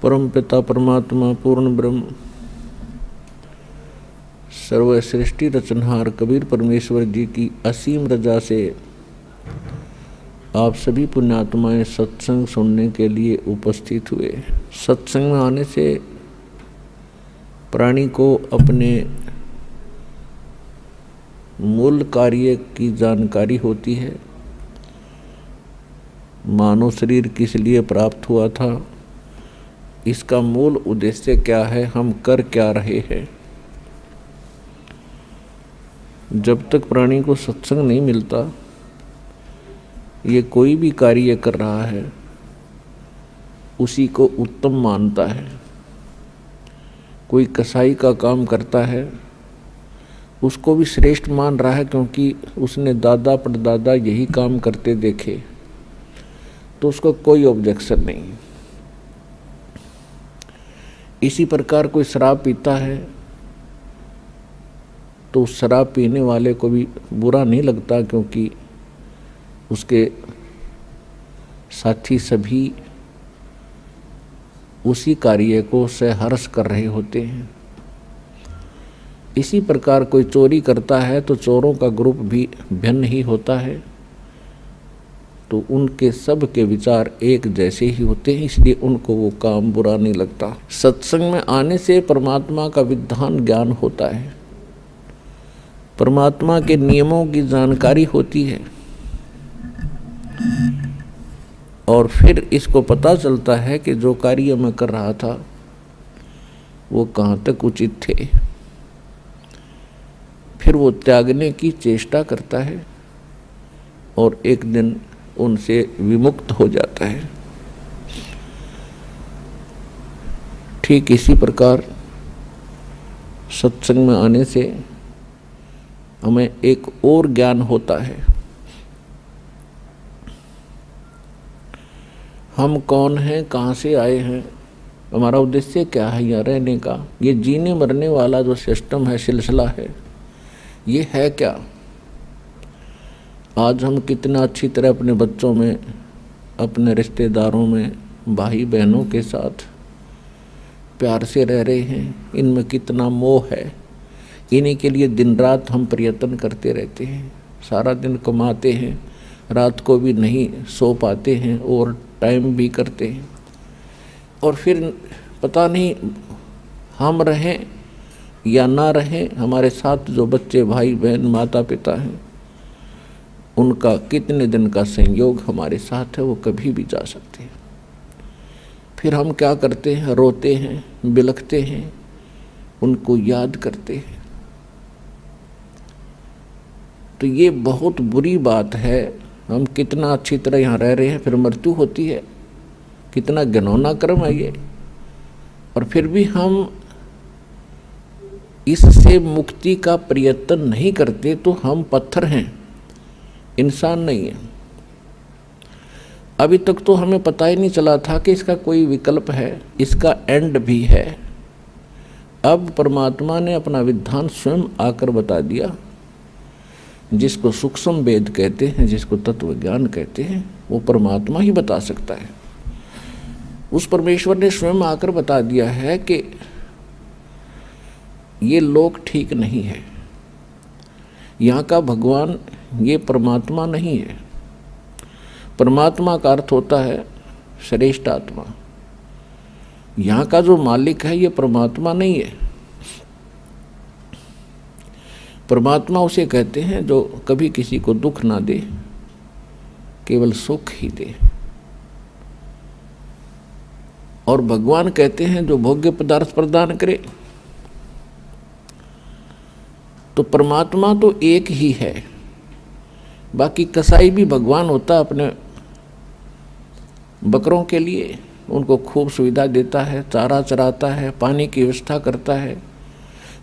परम पिता परमात्मा पूर्ण ब्रह्म सर्व सृष्टि रचनहार कबीर परमेश्वर जी की असीम रजा से आप सभी पुण्यात्माएं सत्संग सुनने के लिए उपस्थित हुए। सत्संग में आने से प्राणी को अपने मूल कार्य की जानकारी होती है। मानव शरीर किस लिए प्राप्त हुआ था, इसका मूल उद्देश्य क्या है, हम कर क्या रहे हैं। जब तक प्राणी को सत्संग नहीं मिलता, ये कोई भी कार्य कर रहा है उसी को उत्तम मानता है। कोई कसाई का काम करता है उसको भी श्रेष्ठ मान रहा है, क्योंकि उसने दादा परदादा यही काम करते देखे, तो उसको कोई ऑब्जेक्शन नहीं। इसी प्रकार कोई शराब पीता है तो उस शराब पीने वाले को भी बुरा नहीं लगता, क्योंकि उसके साथी सभी उसी कार्य को सहर्ष कर रहे होते हैं। इसी प्रकार कोई चोरी करता है तो चोरों का ग्रुप भी भिन्न ही होता है, तो उनके सब के विचार एक जैसे ही होते हैं, इसलिए उनको वो काम बुरा नहीं लगता। सत्संग में आने से परमात्मा का विधान ज्ञान होता है, परमात्मा के नियमों की जानकारी होती है, और फिर इसको पता चलता है कि जो कार्य मैं कर रहा था वो कहाँ तक उचित थे। फिर वो त्यागने की चेष्टा करता है और एक दिन उनसे विमुक्त हो जाता है। ठीक इसी प्रकार सत्संग में आने से हमें एक और ज्ञान होता है। हम कौन हैं, कहाँ से आए हैं, हमारा उद्देश्य क्या है यहाँ रहने का। ये जीने मरने वाला जो सिस्टम है, सिलसिला है, ये है क्या। आज हम कितना अच्छी तरह अपने बच्चों में, अपने रिश्तेदारों में, भाई बहनों के साथ प्यार से रह रहे हैं। इनमें कितना मोह है, इन्हीं के लिए दिन रात हम प्रयत्न करते रहते हैं। सारा दिन कमाते हैं, रात को भी नहीं सो पाते हैं और टाइम भी करते हैं, और फिर पता नहीं हम रहें या ना रहें, हमारे साथ जो बच्चे भाई बहन माता पिता हैं उनका कितने दिन का संयोग हमारे साथ है, वो कभी भी जा सकते हैं। फिर हम क्या करते हैं, रोते हैं, बिलखते हैं, उनको याद करते हैं। तो ये बहुत बुरी बात है। हम कितना अच्छी तरह यहाँ रह रहे हैं, फिर मृत्यु होती है, कितना घिनौना कर्म है ये। और फिर भी हम इससे मुक्ति का प्रयत्न नहीं करते, तो हम पत्थर हैं, इंसान नहीं है। अभी तक तो हमें पता ही नहीं चला था कि इसका कोई विकल्प है, इसका एंड भी है। अब परमात्मा ने अपना विधान स्वयं आकर बता दिया। जिसको सूक्ष्म वेद कहते हैं, जिसको तत्व ज्ञान कहते हैं, वो परमात्मा ही बता सकता है। उस परमेश्वर ने स्वयं आकर बता दिया है कि ये लोक ठीक नहीं है, यहाँ का भगवान ये परमात्मा नहीं है। परमात्मा का अर्थ होता है श्रेष्ठ आत्मा। यहाँ का जो मालिक है ये परमात्मा नहीं है। परमात्मा उसे कहते हैं जो कभी किसी को दुख ना दे, केवल सुख ही दे। और भगवान कहते हैं जो भोग्य पदार्थ प्रदान करे। तो परमात्मा तो एक ही है। बाकी कसाई भी भगवान होता, अपने बकरों के लिए उनको खूब सुविधा देता है, चारा चराता है, पानी की व्यवस्था करता है,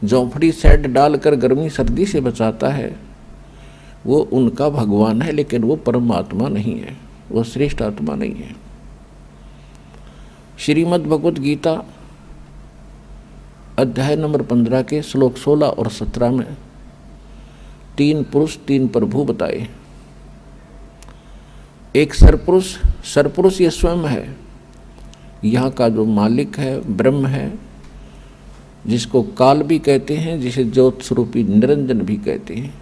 झोंपड़ी सेट डालकर गर्मी सर्दी से बचाता है। वो उनका भगवान है, लेकिन वो परमात्मा नहीं है, वो श्रेष्ठ आत्मा नहीं है। श्रीमद् भगवत गीता अध्याय नंबर 15 के श्लोक 16 और 17 में 3 पुरुष 3 प्रभु बताए। एक सरपुरुष ये स्वयं है, यहाँ का जो मालिक है ब्रह्म है, जिसको काल भी कहते हैं, जिसे ज्योत स्वरूपी निरंजन भी कहते हैं,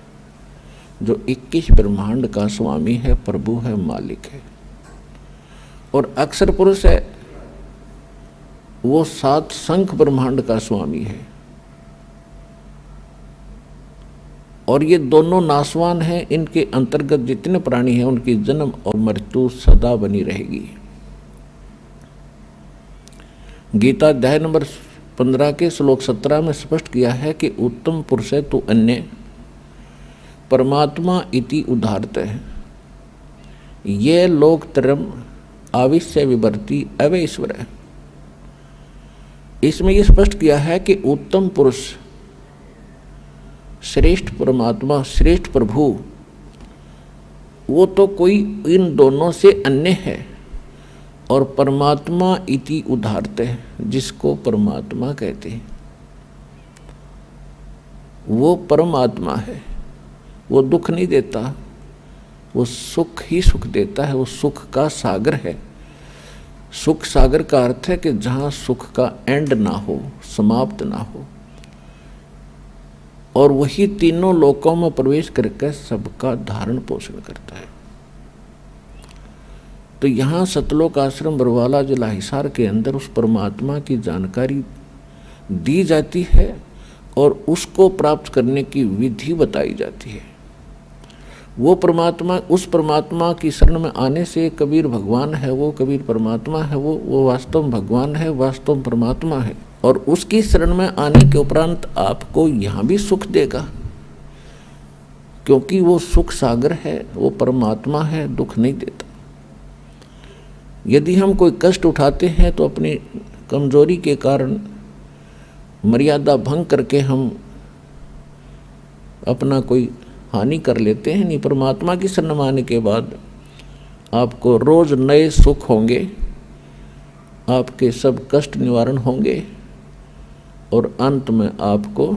जो 21 ब्रह्मांड का स्वामी है, प्रभु है, मालिक है। और अक्षर पुरुष है, वो 7 संख ब्रह्मांड का स्वामी है। और ये दोनों नासवान हैं, इनके अंतर्गत जितने प्राणी हैं उनकी जन्म और मृत्यु सदा बनी रहेगी। गीता अध्याय नंबर 15 के श्लोक 17 में स्पष्ट किया है कि उत्तम पुरुष है तो अन्य परमात्मा इति उदाहरत है, ये लोकत्रयम् आविश्य विवर्ती अवैश्वर है। इसमें यह स्पष्ट किया है कि उत्तम पुरुष, श्रेष्ठ परमात्मा, श्रेष्ठ प्रभु, वो तो कोई इन दोनों से अन्य है। और परमात्मा इति उदाहरत है, जिसको परमात्मा कहते हैं, वो परमात्मा है। वो दुख नहीं देता, वो सुख ही सुख देता है। वो सुख का सागर है। सुख सागर का अर्थ है कि जहाँ सुख का एंड ना हो, समाप्त ना हो। और वही तीनों लोकों में प्रवेश करके सबका धारण पोषण करता है। तो यहाँ सतलोक आश्रम बरवाला जिला हिसार के अंदर उस परमात्मा की जानकारी दी जाती है और उसको प्राप्त करने की विधि बताई जाती है। वो परमात्मा, उस परमात्मा की शरण में आने से कबीर भगवान है, वो कबीर परमात्मा है, वो वास्तव में भगवान है, वास्तव में परमात्मा है। और उसकी शरण में आने के उपरांत आपको यहाँ भी सुख देगा, क्योंकि वो सुख सागर है, वो परमात्मा है, दुख नहीं देता। यदि हम कोई कष्ट उठाते हैं तो अपनी कमजोरी के कारण मर्यादा भंग करके हम अपना कोई हानि कर लेते हैं। नहीं, परमात्मा की शरण में आने के बाद आपको रोज नए सुख होंगे, आपके सब कष्ट निवारण होंगे और अंत में आपको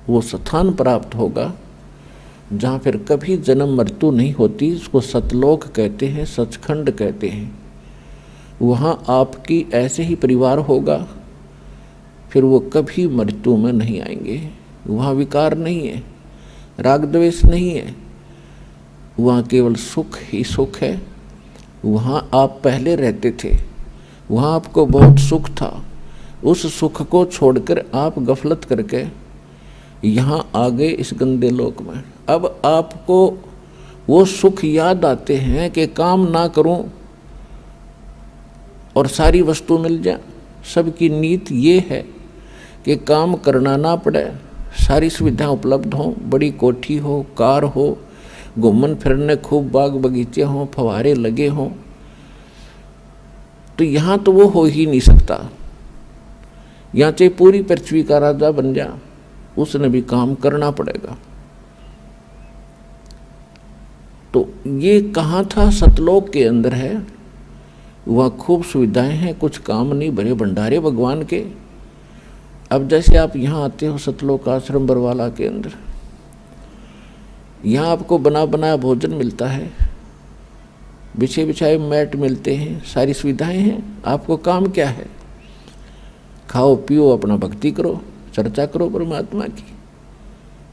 वो स्थान प्राप्त होगा जहाँ फिर कभी जन्म मृत्यु नहीं होती। इसको सतलोक कहते हैं, सचखंड कहते हैं। वहाँ आपकी ऐसे ही परिवार होगा, फिर वो कभी मृत्यु में नहीं आएंगे। वहाँ विकार नहीं है, राग द्वेष नहीं है, वहाँ केवल सुख ही सुख है। वहाँ आप पहले रहते थे, वहाँ आपको बहुत सुख था। उस सुख को छोड़कर आप गफलत करके यहाँ आ गए इस गंदे लोक में। अब आपको वो सुख याद आते हैं कि काम ना करूं और सारी वस्तु मिल जाए। सबकी नीत ये है कि काम करना ना पड़े, सारी सुविधाएं उपलब्ध हों, बड़ी कोठी हो, कार हो, घूमन फिरने खूब बाग बगीचे हों, फव्वारे लगे हों। तो यहाँ तो वो हो ही नहीं सकता। यहाँ चाहे पूरी पृथ्वी का राजा बन जा, उसने भी काम करना पड़ेगा। तो ये कहाँ था? सतलोक के अंदर है। वहाँ खूब सुविधाएं हैं, कुछ काम नहीं, भरे भंडारे भगवान के। अब जैसे आप यहाँ आते हो सतलोक आश्रम बरवाला के अंदर, यहाँ आपको बना बनाया भोजन मिलता है, बिछे बिछाए मैट मिलते हैं, सारी सुविधाएं हैं। आपको काम क्या है? खाओ पियो, अपना भक्ति करो, चर्चा करो परमात्मा की।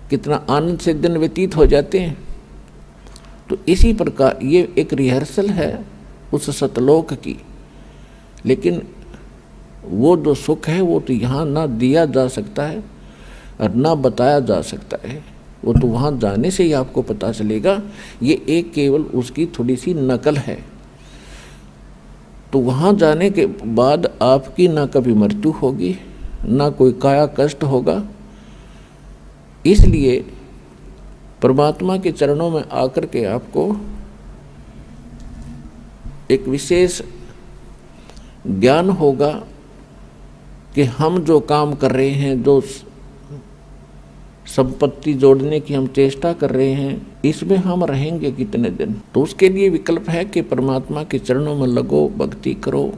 कितना आनंद से दिन व्यतीत हो जाते हैं। तो इसी प्रकार ये एक रिहर्सल है उस सतलोक की। लेकिन वो जो सुख है वो तो यहाँ ना दिया जा सकता है और ना बताया जा सकता है। वो तो वहाँ जाने से ही आपको पता चलेगा। ये एक केवल उसकी थोड़ी सी नकल है। तो वहाँ जाने के बाद आपकी ना कभी मृत्यु होगी, ना कोई काया कष्ट होगा। इसलिए परमात्मा के चरणों में आकर के आपको एक विशेष ज्ञान होगा कि हम जो काम कर रहे हैं, जो संपत्ति जोड़ने की हम चेष्टा कर रहे हैं, इसमें हम रहेंगे कितने दिन। तो उसके लिए विकल्प है कि परमात्मा के चरणों में लगो, भक्ति करो।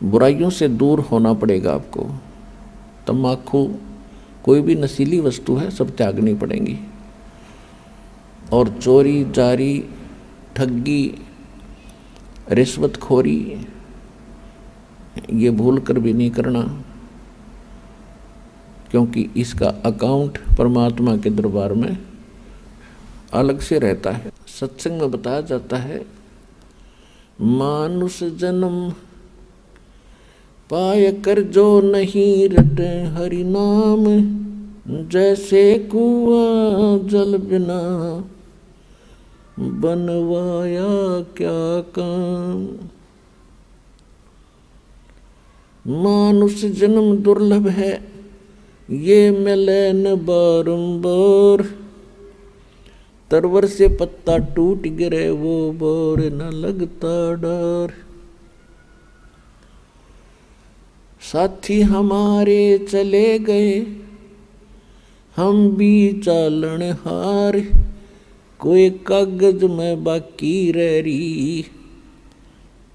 बुराइयों से दूर होना पड़ेगा आपको। तम्बाकू, कोई भी नशीली वस्तु है, सब त्यागनी पड़ेंगी। और चोरी, जारी, ठगी, रिश्वतखोरी, ये भूल कर भी नहीं करना, क्योंकि इसका अकाउंट परमात्मा के दरबार में अलग से रहता है। सत्संग में बताया जाता है, मानुष जन्म पाय कर जो नहीं रटे हरि नाम, जैसे कुआं जल बिना बनवाया क्या काम। मानुष जन्म दुर्लभ है, ये मिले न बारंबार, तरवर से पत्ता टूट गिरे वो बोर न लगता डर। साथी हमारे चले गए, हम भी चालन हार, कोई कागज में बाकी रह रही,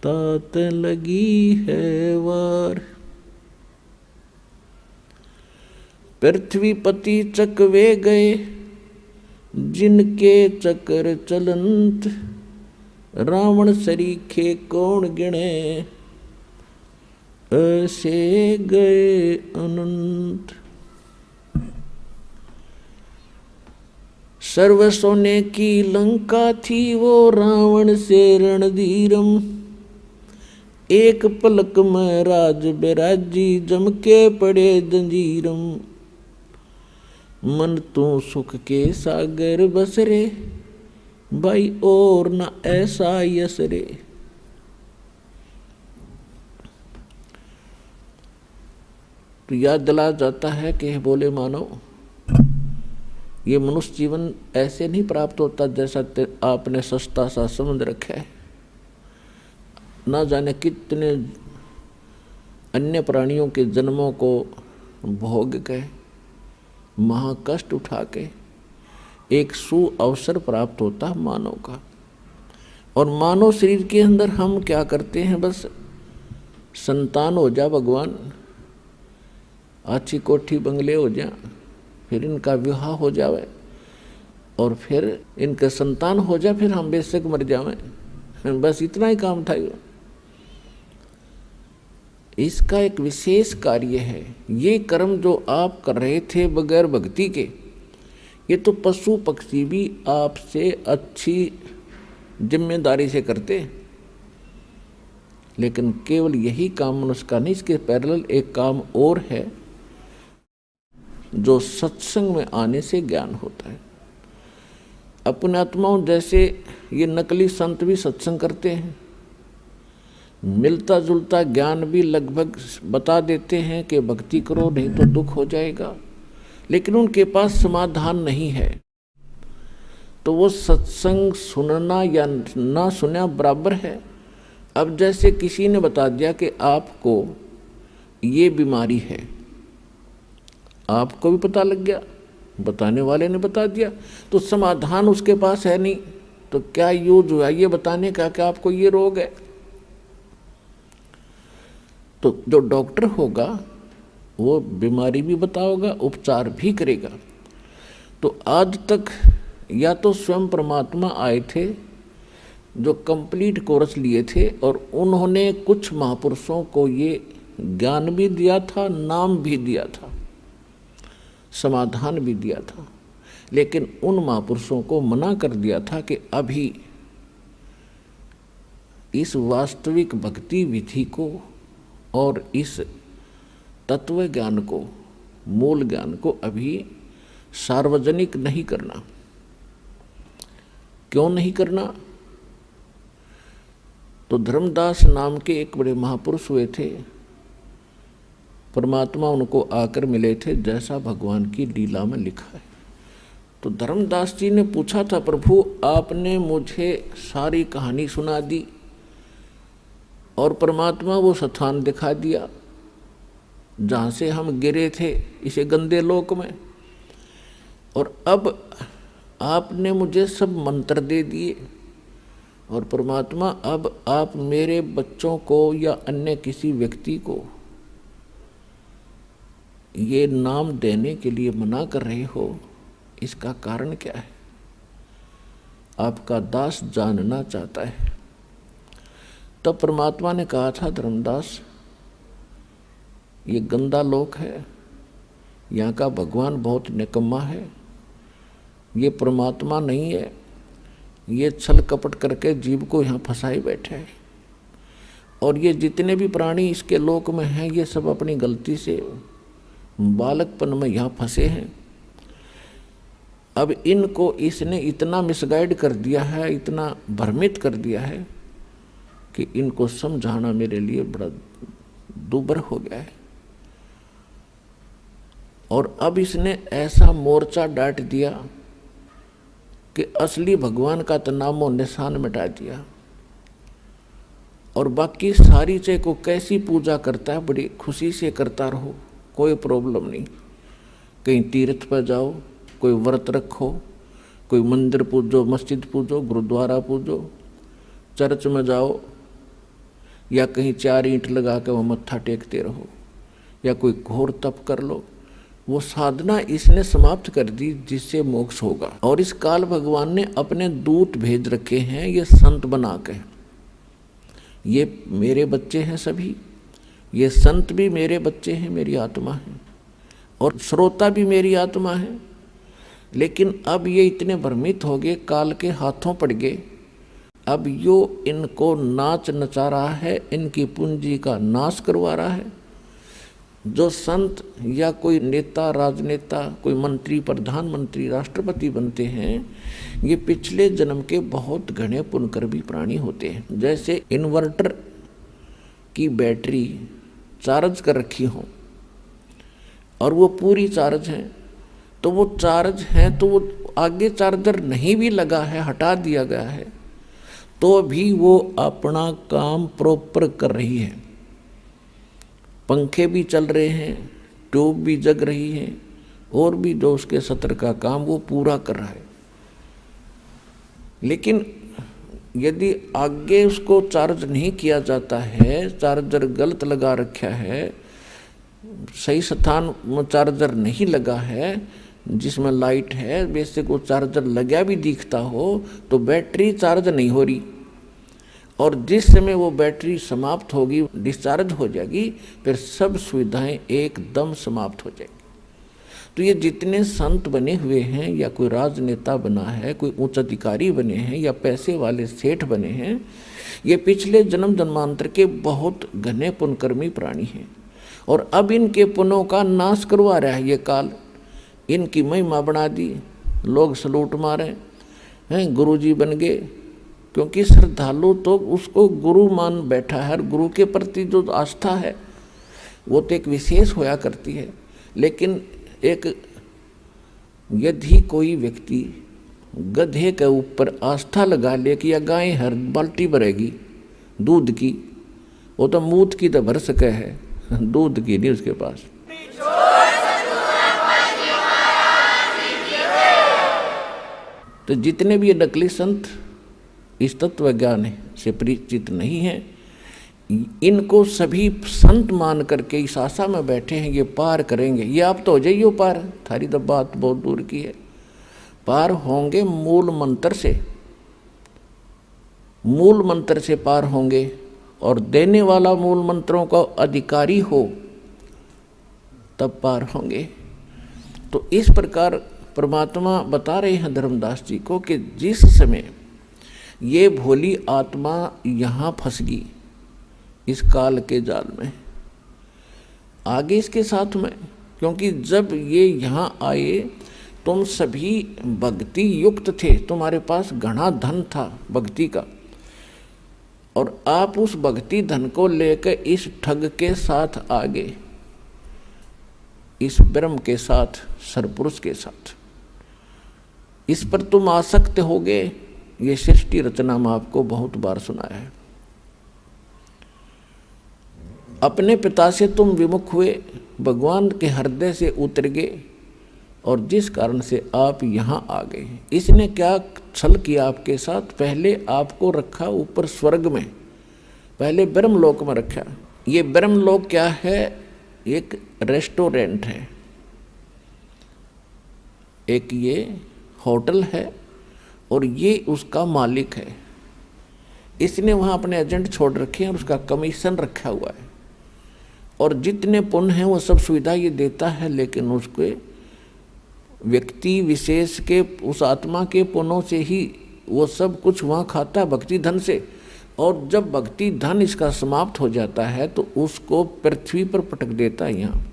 तात लगी है वार। पृथ्वी पति चकवे गए, जिनके चक्र चलंत, रावण सरीखे कौन गिने, ऐसे गए अनंत। सर्व सोने की लंका थी वो रावण से रणधीरम, एक पलक में राज बिराजी जम के पड़े जंजीरम। मन तू सुख के सागर बसरे, भाई और न ऐसा यसरे। तो याद दिला जाता है कि बोले मानो, ये मनुष्य जीवन ऐसे नहीं प्राप्त होता जैसा आपने सस्ता सा समझ रखा है। ना जाने कितने अन्य प्राणियों के जन्मों को भोग के महाकष्ट उठा के एक सु अवसर प्राप्त होता मानव का। और मानव शरीर के अंदर हम क्या करते हैं, बस संतान हो जा भगवान, अच्छी कोठी बंगले हो जा, फिर इनका विवाह हो जावे और फिर इनके संतान हो जा, फिर हम बेशक मर जावें, बस इतना ही काम था। इसका एक विशेष कार्य है। ये कर्म जो आप कर रहे थे बगैर भक्ति के, ये तो पशु पक्षी भी आपसे अच्छी जिम्मेदारी से करते, लेकिन केवल यही काम मनुष्य का नहीं, इसके पैरेलल एक काम और है जो सत्संग में आने से ज्ञान होता है। अपने आत्माओं जैसे ये नकली संत भी सत्संग करते हैं, मिलता जुलता ज्ञान भी लगभग बता देते हैं कि भक्ति करो नहीं तो दुख हो जाएगा, लेकिन उनके पास समाधान नहीं है। तो वो सत्संग सुनना या ना सुनना बराबर है। अब जैसे किसी ने बता दिया कि आपको ये बीमारी है, आपको भी पता लग गया, बताने वाले ने बता दिया, तो समाधान उसके पास है नहीं, तो क्या यूज हुआ ये बताने का कि आपको ये रोग है। तो जो डॉक्टर होगा वो बीमारी भी बताओगा, उपचार भी करेगा। तो आज तक या तो स्वयं परमात्मा आए थे जो कंप्लीट कोर्स लिए थे, और उन्होंने कुछ महापुरुषों को ये ज्ञान भी दिया था, नाम भी दिया था, समाधान भी दिया था, लेकिन उन महापुरुषों को मना कर दिया था कि अभी इस वास्तविक भक्ति विधि को और इस तत्व ज्ञान को, मूल ज्ञान को अभी सार्वजनिक नहीं करना। क्यों नहीं करना? तो धर्मदास नाम के एक बड़े महापुरुष हुए थे, परमात्मा उनको आकर मिले थे जैसा भगवान की लीला में लिखा है। तो धर्मदास जी ने पूछा था, प्रभु आपने मुझे सारी कहानी सुना दी और परमात्मा वो स्थान दिखा दिया जहाँ से हम गिरे थे इसे गंदे लोक में, और अब आपने मुझे सब मंत्र दे दिए, और परमात्मा अब आप मेरे बच्चों को या अन्य किसी व्यक्ति को ये नाम देने के लिए मना कर रहे हो, इसका कारण क्या है? आपका दास जानना चाहता है। तब परमात्मा ने कहा था, धर्मदास ये गंदा लोक है, यहाँ का भगवान बहुत निकम्मा है, ये परमात्मा नहीं है, ये छल कपट करके जीव को यहाँ फंसाए बैठे है। और ये जितने भी प्राणी इसके लोक में हैं, ये सब अपनी गलती से बालकपन में यहाँ फंसे हैं। अब इनको इसने इतना मिसगाइड कर दिया है, इतना भ्रमित कर दिया है कि इनको समझाना मेरे लिए बड़ा दूभर हो गया है। और अब इसने ऐसा मोर्चा डांट दिया कि असली भगवान का तो नामो निशान मिटा दिया। और बाकी सारी चीज़ को कैसी पूजा करता है, बड़ी खुशी से करता रहो, कोई प्रॉब्लम नहीं। कहीं तीर्थ पर जाओ, कोई व्रत रखो, कोई मंदिर पूजो, मस्जिद पूजो, गुरुद्वारा पूजो, चर्च में जाओ, या कहीं 4 ईंट लगा के वहाँ मत्था टेकते रहो, या कोई घोर तप कर लो। वो साधना इसने समाप्त कर दी जिससे मोक्ष होगा। और इस काल भगवान ने अपने दूत भेज रखे हैं, ये संत बना के। ये मेरे बच्चे हैं सभी, ये संत भी मेरे बच्चे हैं, मेरी आत्मा है, और श्रोता भी मेरी आत्मा है। लेकिन अब ये इतने भ्रमित हो गए, काल के हाथों पड़ गए। अब यो इनको नाच नचा रहा है, इनकी पूंजी का नाश करवा रहा है। जो संत या कोई नेता, राजनेता, कोई मंत्री, प्रधानमंत्री, राष्ट्रपति बनते हैं, ये पिछले जन्म के बहुत घने पुण्यकर्मी प्राणी होते हैं। जैसे इन्वर्टर की बैटरी चार्ज कर रखी हो और वो पूरी चार्ज है, तो वो चार्ज है, तो वो आगे चार्जर नहीं भी लगा है, हटा दिया गया है, तो भी वो अपना काम प्रॉपर कर रही है। पंखे भी चल रहे हैं, ट्यूब भी जग रही है, और भी जो उसके सत्र का काम वो पूरा कर रहा है। लेकिन यदि आगे उसको चार्ज नहीं किया जाता है, चार्जर गलत लगा रखा है, सही स्थान में चार्जर नहीं लगा है, जिसमें लाइट है, वैसे को चार्जर लगा भी दिखता हो, तो बैटरी चार्ज नहीं हो रही। और जिस समय वो बैटरी समाप्त होगी, डिस्चार्ज हो जाएगी, फिर सब सुविधाएं एकदम समाप्त हो जाएगी। तो ये जितने संत बने हुए हैं, या कोई राजनेता बना है, कोई उच्च अधिकारी बने हैं, या पैसे वाले सेठ बने हैं, ये पिछले जन्म जन्मांतर के बहुत घने पुण्यकर्मी प्राणी हैं। और अब इनके पुण्यों का नाश करवा रहा है ये काल। इनकी महिमा बढ़ा दी, लोग सलूट मारे हैं, गुरुजी बन गए, क्योंकि श्रद्धालु तो उसको गुरु मान बैठा है। और गुरु के प्रति जो आस्था है वो तो एक विशेष होया करती है। लेकिन एक यदि कोई व्यक्ति गधे के ऊपर आस्था लगा ले कि या गाय हर बाल्टी भरेगी दूध की, वो तो मूत की तो भर सके है, दूध की नहीं उसके पास। तो जितने भी ये नकली संत इस तत्व ज्ञान से परिचित नहीं हैं, इनको सभी संत मान करके इस आशा में बैठे हैं ये पार करेंगे। ये आप तो हो जाइए पार, थारी तो बात बहुत दूर की है। पार होंगे मूल मंत्र से, मूल मंत्र से पार होंगे, और देने वाला मूल मंत्रों का अधिकारी हो तब पार होंगे। तो इस प्रकार परमात्मा बता रहे हैं धर्मदास जी को कि जिस समय ये भोली आत्मा यहाँ फंस गई इस काल के जाल में, आगे इसके साथ में, क्योंकि जब ये यहाँ आए तुम सभी भक्ति युक्त थे, तुम्हारे पास घना धन था भक्ति का, और आप उस भक्ति धन को लेकर इस ठग के साथ आगे, इस ब्रह्म के साथ, सरपुरुष के साथ, इस पर तुम आसक्त हो गए। ये सृष्टि रचना में आपको बहुत बार सुनाया है। अपने पिता से तुम विमुख हुए, भगवान के हृदय से उतर गए, और जिस कारण से आप यहाँ आ गए। इसने क्या छल किया आपके साथ? पहले आपको रखा ऊपर स्वर्ग में, पहले ब्रह्मलोक में रखा। ये ब्रह्मलोक क्या है? एक रेस्टोरेंट है, एक ये होटल है, और ये उसका मालिक है। इसने वहाँ अपने एजेंट छोड़ रखे हैं और उसका कमीशन रखा हुआ है। और जितने पुण्य हैं वो सब सुविधा ये देता है, लेकिन उसके व्यक्ति विशेष के उस आत्मा के पुण्यों से ही वो सब कुछ वहाँ खाता है, भक्ति धन से। और जब भक्ति धन इसका समाप्त हो जाता है तो उसको पृथ्वी पर पटक देता है यहाँ।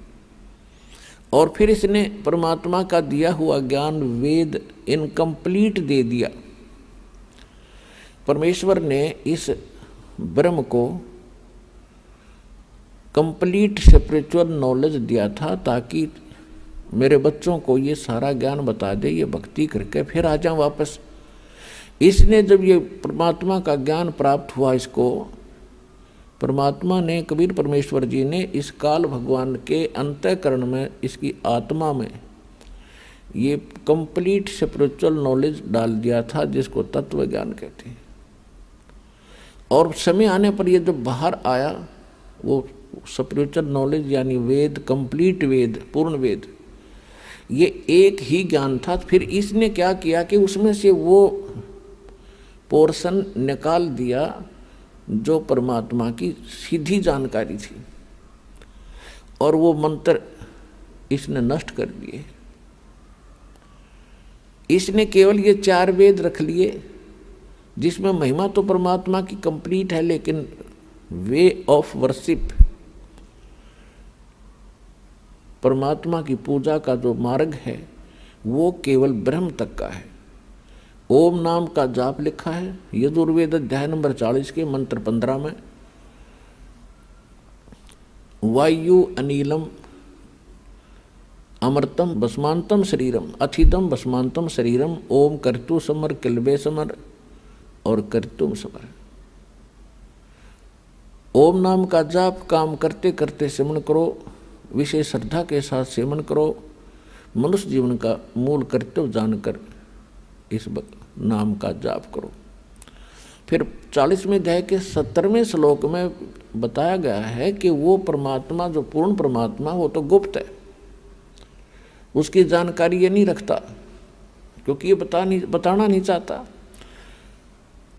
और फिर इसने परमात्मा का दिया हुआ ज्ञान वेद इनकम्प्लीट दे दिया। परमेश्वर ने इस ब्रह्म को कंप्लीट स्पिरिचुअल नॉलेज दिया था ताकि मेरे बच्चों को ये सारा ज्ञान बता दे, ये भक्ति करके फिर आ जाऊं वापस। इसने जब ये परमात्मा का ज्ञान प्राप्त हुआ, इसको परमात्मा ने, कबीर परमेश्वर जी ने इस काल भगवान के अंतःकरण में, इसकी आत्मा में ये कंप्लीट स्पिरिचुअल नॉलेज डाल दिया था, जिसको तत्व ज्ञान कहते हैं। और समय आने पर ये जब बाहर आया, वो स्पिरिचुअल नॉलेज यानी वेद, कंप्लीट वेद, पूर्ण वेद, ये एक ही ज्ञान था। फिर इसने क्या किया कि उसमें से वो पोर्शन निकाल दिया जो परमात्मा की सीधी जानकारी थी, और वो मंत्र इसने नष्ट कर दिए। इसने केवल ये 4 वेद रख लिए, जिसमें महिमा तो परमात्मा की कंप्लीट है, लेकिन वे ऑफ वर्शिप, परमात्मा की पूजा का जो मार्ग है वो केवल ब्रह्म तक का है। ओम नाम का जाप लिखा है यजुर्वेद अध्याय नंबर 40 के मंत्र 15 में। वायु अनिलम अमृतम भस्मांतम शरीरम अथिदम भस्मांतम शरीरम ओम कर्तु समर किलबे समर और कर्तुम समर। ओम नाम का जाप काम करते करते सेवन करो, विशेष श्रद्धा के साथ सेवन करो, मनुष्य जीवन का मूल कर्तव्य जानकर इस नाम का जाप करो। फिर 40वें अध्याय के 17वें श्लोक में बताया गया है कि वो परमात्मा, जो पूर्ण परमात्मा, वो तो गुप्त है, उसकी जानकारी ये नहीं रखता, क्योंकि ये बताना नहीं चाहता।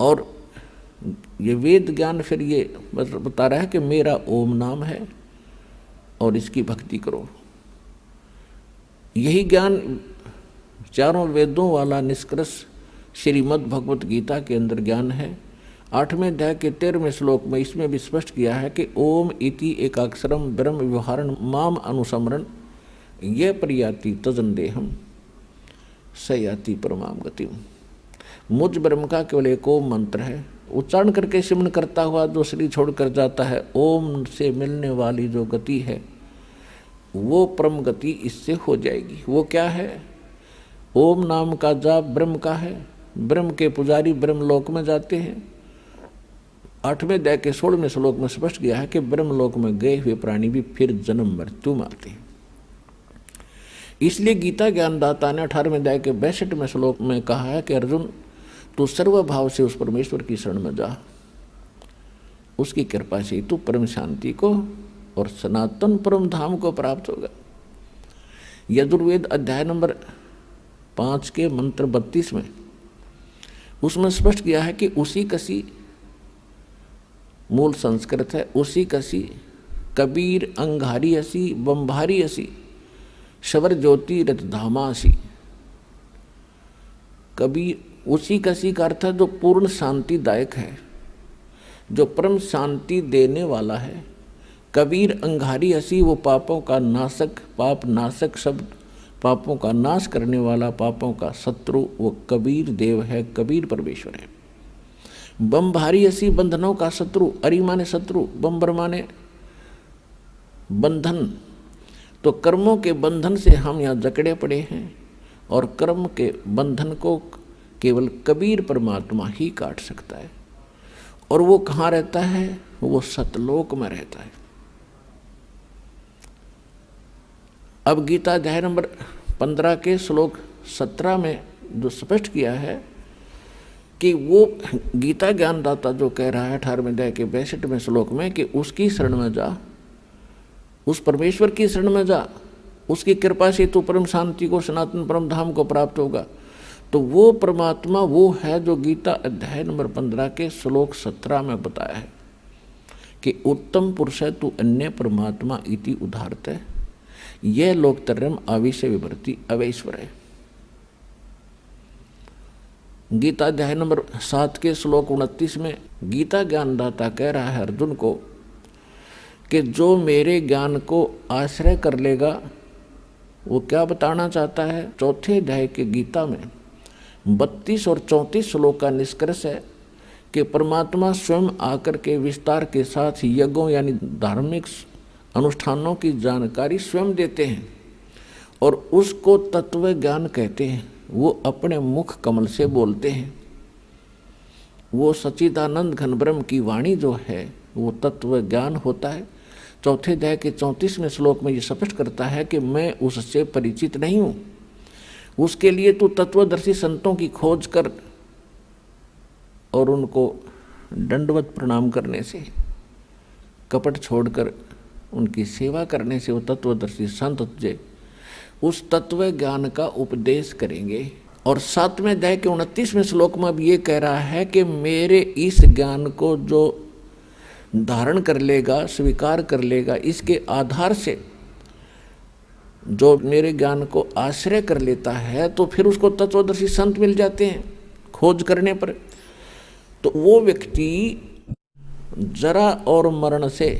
और ये वेद ज्ञान फिर ये बता रहा है कि मेरा ओम नाम है और इसकी भक्ति करो। यही ज्ञान चारों वेदों वाला निष्कर्ष श्रीमद् भगवत गीता के अंदर ज्ञान है। 8वें अध्याय के 13वें श्लोक में इसमें भी स्पष्ट किया है कि ओम इति एकाक्षरम ब्रह्म व्यवहारण माम अनुसमरण ये प्रयाति तजन देहम सयाति परमाम गतिम। मुझ ब्रह्म का केवल एक ओम मंत्र है, उच्चारण करके सिमरण करता हुआ जो शरीर छोड़कर जाता है, ओम से मिलने वाली जो गति है वो परम गति इससे हो जाएगी। वो क्या है? ओम नाम का जाप ब्रह्म का है, ब्रह्म के पुजारी ब्रह्मलोक में जाते हैं। 8वें अध्याय के 16वें श्लोक में स्पष्ट किया है कि ब्रह्मलोक में गए हुए प्राणी भी फिर जन्म मृत्यु में आते हैं। इसलिए गीता ज्ञानदाता ने 18वें अध्याय के 62वें श्लोक में कहा है कि अर्जुन तू सर्वभाव से उस परमेश्वर की शरण में जा, उसकी कृपा से तू परम शांति को और सनातन परम धाम को प्राप्त होगा। यजुर्वेद अध्याय नंबर 5 के मंत्र 32 में उसमें स्पष्ट किया है कि उसी कसी मूल संस्कृत है, उसी कसी कबीर अंगारी हसी बम्भारी हसी शवर ज्योति रतधामासी। कबीर उसी कसी का अर्थ है जो पूर्ण शांतिदायक है, जो परम शांति देने वाला है। कबीर अंगारी हसी वो पापों का नाशक, पाप नाशक शब्द, पापों का नाश करने वाला, पापों का शत्रु वो कबीर देव है, कबीर परमेश्वर है। बम्भारी हसी बंधनों का शत्रु, अरि माने शत्रु, बम्बर माने बंधन। तो कर्मों के बंधन से हम यहाँ जकड़े पड़े हैं और कर्म के बंधन को केवल कबीर परमात्मा ही काट सकता है। और वो कहाँ रहता है? वो सतलोक में रहता है। अब गीता अध्याय नंबर 15 के श्लोक 17 में जो स्पष्ट किया है कि वो गीता ज्ञानदाता जो कह रहा है 18वें अध्याय के 62वें श्लोक में कि उसकी शरण में जा, उस परमेश्वर की शरण में जा, उसकी कृपा से तू परम शांति को, सनातन परम धाम को प्राप्त होगा। तो वो परमात्मा वो है जो गीता अध्याय नंबर 15 के श्लोक 17 में बताया है कि उत्तम पुरुष है तू अन्य परमात्मा इति उदाहरत है, यह लोकतर्यम आविष्य विभर्ति अवैश्वर है। गीता अध्याय नंबर 7 के श्लोक 29 में गीता ज्ञानदाता कह रहा है अर्जुन को कि जो मेरे ज्ञान को आश्रय कर लेगा, वो क्या बताना चाहता है। चौथे अध्याय के गीता में 32 और 34 श्लोक का निष्कर्ष है कि परमात्मा स्वयं आकर के विस्तार के साथ यज्ञों यानी धार्मिक अनुष्ठानों की जानकारी स्वयं देते हैं और उसको तत्व ज्ञान कहते हैं। वो अपने मुख कमल से बोलते हैं। वो सच्चिदानंद घन ब्रह्म की वाणी जो है वो तत्व ज्ञान होता है। चौथे अध्याय के 34वें श्लोक में ये स्पष्ट करता है कि मैं उससे परिचित नहीं हूँ, उसके लिए तू तत्वदर्शी संतों की खोज कर और उनको दंडवत प्रणाम करने से, कपट छोड़कर उनकी सेवा करने से वो तत्वदर्शी संत तुझे उस तत्व ज्ञान का उपदेश करेंगे। और 7वें अध्याय के 29वें श्लोक में अब ये कह रहा है कि मेरे इस ज्ञान को जो धारण कर लेगा, स्वीकार कर लेगा, इसके आधार से जो मेरे ज्ञान को आश्रय कर लेता है तो फिर उसको तत्वदर्शी संत मिल जाते हैं खोज करने पर। तो वो व्यक्ति जरा और मरण से,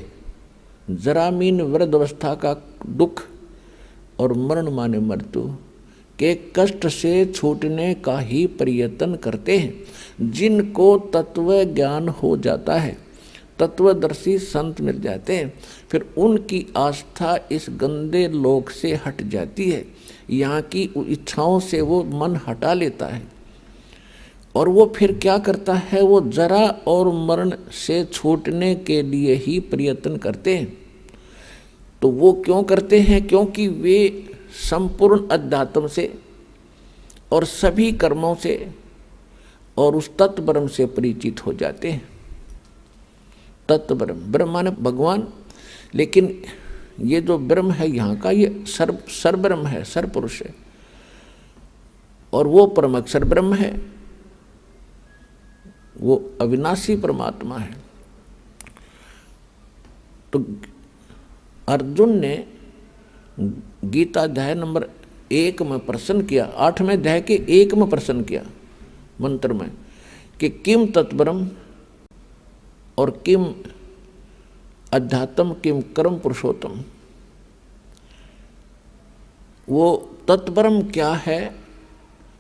जरा मीन वृद्धावस्था का दुख और मरण माने मृत्यु के कष्ट से छूटने का ही प्रयत्न करते हैं। जिनको तत्व ज्ञान हो जाता है, तत्वदर्शी संत मिल जाते हैं, फिर उनकी आस्था इस गंदे लोक से हट जाती है। यहाँ की इच्छाओं से वो मन हटा लेता है और वो फिर क्या करता है, वो जरा और मरण से छूटने के लिए ही प्रयत्न करते हैं। तो वो क्यों करते हैं? क्योंकि वे संपूर्ण अध्यात्म से और सभी कर्मों से और उस तत्व ब्रह्म से परिचित हो जाते हैं। तत्व ब्रह्म, ब्रह्म माने भगवान, लेकिन ये जो ब्रह्म है यहाँ का ये सर्वब्रह्म है, सर्वपुरुष है और वो परम अक्षर ब्रह्म है, वो अविनाशी परमात्मा है। तो अर्जुन ने गीता अध्याय नंबर 1 में प्रश्न किया, 8वें अध्याय के 1 में प्रश्न किया मंत्र में कि किम तत्ब्रह्म और किम अध्यात्म किम कर्म पुरुषोत्तम। वो तत्ब्रह्म क्या है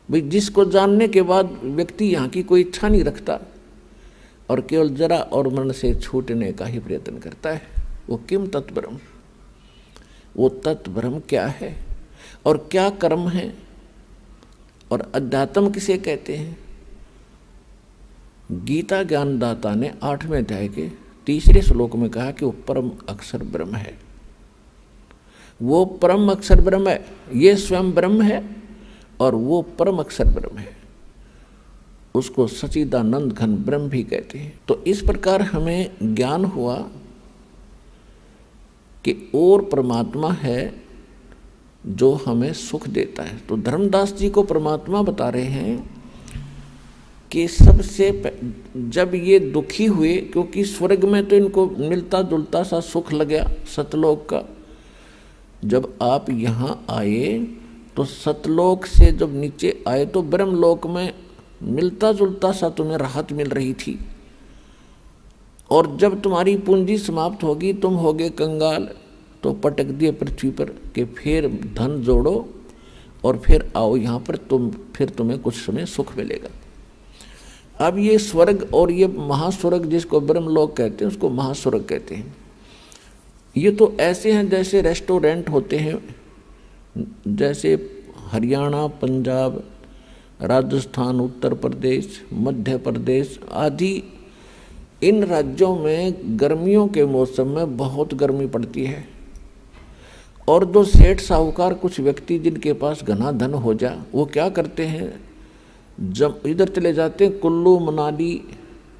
भाई, जिसको जानने के बाद व्यक्ति यहाँ की कोई इच्छा नहीं रखता और केवल जरा और मरण से छूटने का ही प्रयत्न करता है। वो किम तत्ब्रह्म, वो तत्ब्रह्म क्या है और क्या कर्म है और अध्यात्म किसे कहते हैं। गीता ज्ञानदाता ने 8वें अध्याय के 3 श्लोक में कहा कि वो परम अक्षर ब्रह्म है। वो परम अक्षर ब्रह्म है, ये स्वयं ब्रह्म है और वो परम अक्षर ब्रह्म है, उसको सच्चिदानंद घन ब्रह्म भी कहते हैं। तो इस प्रकार हमें ज्ञान हुआ कि और परमात्मा है जो हमें सुख देता है। तो धर्मदास जी को परमात्मा बता रहे हैं कि सबसे जब ये दुखी हुए, क्योंकि स्वर्ग में तो इनको मिलता जुलता सा सुख लग गया सतलोक का, जब आप यहाँ आए तो सतलोक से जब नीचे आए तो ब्रह्मलोक में मिलता जुलता सा तुम्हें राहत मिल रही थी। और जब तुम्हारी पूंजी समाप्त होगी, तुम होगे कंगाल, तो पटक दिए पृथ्वी पर कि फिर धन जोड़ो और फिर आओ यहाँ पर, फिर तुम्हें कुछ समय सुख मिलेगा। अब ये स्वर्ग और ये महास्वर्ग जिसको ब्रह्मलोक कहते हैं उसको महास्वर्ग कहते हैं। ये तो ऐसे हैं जैसे रेस्टोरेंट होते हैं, जैसे हरियाणा, पंजाब, राजस्थान, उत्तर प्रदेश, मध्य प्रदेश आदि इन राज्यों में गर्मियों के मौसम में बहुत गर्मी पड़ती है और जो सेठ साहूकार कुछ व्यक्ति जिनके पास घना धन हो जा, वो क्या करते हैं, जब इधर चले जाते हैं कुल्लू, मनाली,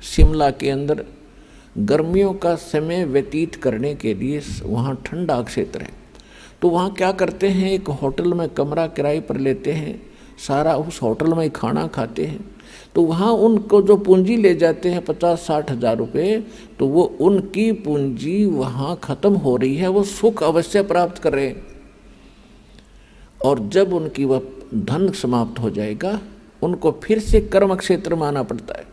शिमला के अंदर गर्मियों का समय व्यतीत करने के लिए। वहाँ ठंडा क्षेत्र है तो वहाँ क्या करते हैं, एक होटल में कमरा किराए पर लेते हैं, सारा उस होटल में ही खाना खाते हैं, तो वहाँ उनको जो पूंजी ले जाते हैं 50-60 हज़ार रुपये, तो वो उनकी पूंजी वहाँ ख़त्म हो रही है, वो सुख अवश्य प्राप्त कर रहे हैं। और जब उनकी वह धन समाप्त हो जाएगा, उनको फिर से कर्म क्षेत्र में आना पड़ता है,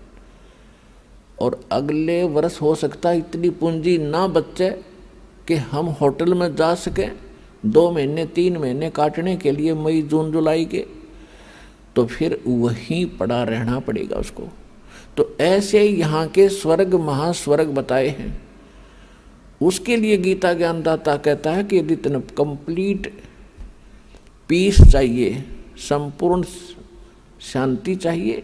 और अगले वर्ष हो सकता है इतनी पूंजी ना बचे कि हम होटल में जा सकें 2 महीने 3 महीने काटने के लिए, मई जून जुलाई के, तो फिर वहीं पड़ा रहना पड़ेगा उसको। तो ऐसे यहाँ के स्वर्ग महास्वर्ग बताए हैं। उसके लिए गीता ज्ञानदाता कहता है कि यदि तुम्हें कंप्लीट पीस चाहिए, संपूर्ण शांति चाहिए,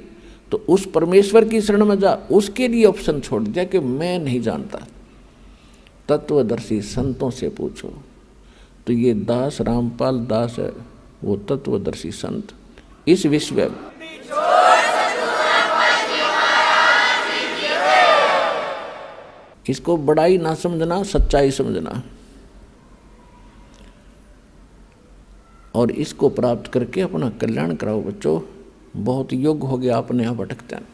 तो उस परमेश्वर की शरण में जा। उसके लिए ऑप्शन छोड़ दिया कि मैं नहीं जानता, तत्वदर्शी संतों से पूछो। तो ये दास रामपाल दास है, वो तत्वदर्शी संत इस विश्व में। इसको बड़ाई ना समझना, सच्चाई समझना, और इसको प्राप्त करके अपना कल्याण कराओ बच्चों। बहुत योग्य हो गया, अपने आप भटकते हैं।